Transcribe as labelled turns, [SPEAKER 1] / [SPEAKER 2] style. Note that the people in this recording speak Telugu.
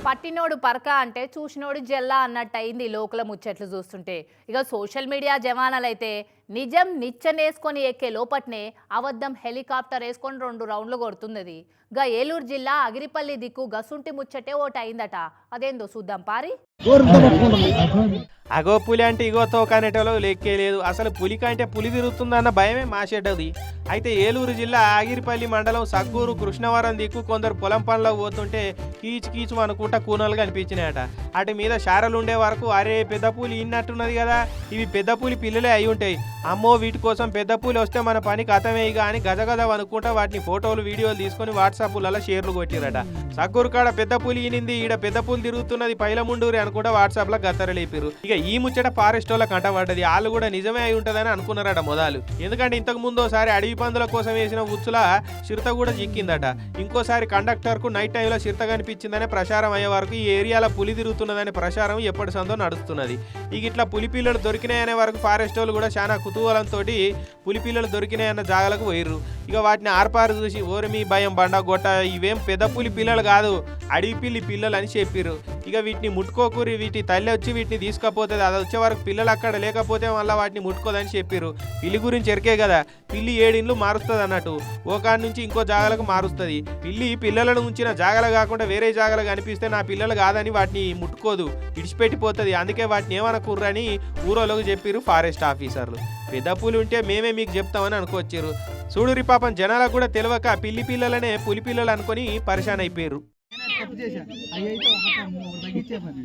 [SPEAKER 1] పట్టినోడు పరక అంటే చూసినోడు జల్లా అన్నట్టు అయింది లోకల ముచ్చట్లు చూస్తుంటే. ఇక సోషల్ మీడియా జమానాలైతే నిజం నిచ్చెనేసుకొని ఎక్కే లోపట్నే అబద్ధం హెలికాప్టర్ వేసుకొని 2 రౌండ్లు కొడుతున్నది. గా ఏలూరు జిల్లా అగిరిపల్లి దిక్కు గసుంటి ముచ్చటే ఓటి అయిందట. అదేందో చూద్దాం పారి.
[SPEAKER 2] అగో పులి అంటే ఇగో తోకనేటలో లెక్కే లేదు. అసలు పులి కంటే పులి తిరుగుతుందన్న భయమే మాషెడ్డది. అయితే ఏలూరు జిల్లా ఆగిరిపల్లి మండలం సగ్గూరు కృష్ణవరం దిక్కు కొందరు పొలం పనులకు పోతుంటే కీచు కీచు అనుకుంటా కూనలు కనిపించినాయట. అటు మీద శారలు ఉండే వరకు అరే పెద్ద పూలి ఇన్నట్టున్నది కదా, ఇవి పెద్ద పూలి పిల్లలే అయి ఉంటాయి, అమ్మో వీటి కోసం పెద్ద పూలి వస్తే మన పని కథమే ఇక అని గజగజ అనుకుంటా వాటిని ఫోటోలు వీడియోలు తీసుకొని వాట్సాప్లలో షేర్లు కొట్టిరట. సగ్గూరు కాడ పెద్ద పూలి ఈనింది, ఈడ పెద్ద పూలు తిరుగుతున్నది పైలముండూరి అనుకుంటా వాట్సాప్లో గత్తరలేపారు. ఇక ఈ ముచ్చట ఫారెస్ట్ వాళ్ళకి కంటపడ్డది. వాళ్ళు కూడా నిజమే అయి ఉంటుందని అనుకున్నారట మొదలు. ఎందుకంటే ఇంతకు ముందు ఒకసారి అడవి పందుల కోసం వేసిన ఉచ్చుల చిరుత కూడా చిక్కిందట. ఇంకోసారి కండక్టర్ కు నైట్ టైంలో చిరుత కనిపించిందనే ప్రచారం అయ్యే వరకు ఈ ఏరియాలో పులి తిరుగుతున్నదనే ప్రచారం ఎప్పటి సందో నడుస్తున్నది. ఇక ఇట్లా పులి పిల్లలు దొరికినాయనే వరకు ఫారెస్ట్ వాళ్ళు కూడా చాలా కుతూహలంతో పులి పిల్లలు దొరికినాయన్న జాగాలకు పోయిర్రు. ఇక వాటిని ఆర్పారు చూసి ఓరిమి భయం బండ గొట్ట ఇవేం పెద్ద పులి పిల్లలు కాదు అడవి పిల్లి పిల్లలు అని చెప్పిర్రు. ఇక వీటిని ముట్టుకోకూరి, వీటి తల్లి వచ్చి వీటిని తీసుకపోతుంది, అది వచ్చే వరకు పిల్లలు అక్కడ లేకపోతే మళ్ళీ వాటిని ముట్టుకోదని చెప్పిర్రు. పిల్లి గురించి ఎరికే కదా, పిల్లి 7 ఇండ్లు మారుస్తుంది అన్నట్టు, ఓ కాడి నుంచి ఇంకో జాగాలకు మారుస్తుంది. పిల్లి పిల్లలను ఉంచిన జాగాలు కాకుండా వేరే జాగాలు కనిపిస్తే నా పిల్లలు కాదని వాటిని ముట్టుకోదు, ఇడిచిపెట్టిపోతుంది. అందుకే వాటిని ఏమనకూర్రని ఊరోళ్ళకు చెప్పిర్రు ఫారెస్ట్ ఆఫీసర్లు. పెద్ద పులి ఉంటే మేమే మీకు చెప్తామని అనుకోవచ్చారు. చూడురి పాపం జనాలకు కూడా తెలియక పిల్లి పిల్లలనే పులి పిల్లలు అనుకొని పరిశాన్ అయిపోయారు.
[SPEAKER 3] తప్పు చేశా అయ్యి అయితే ఒక తగ్గించే పని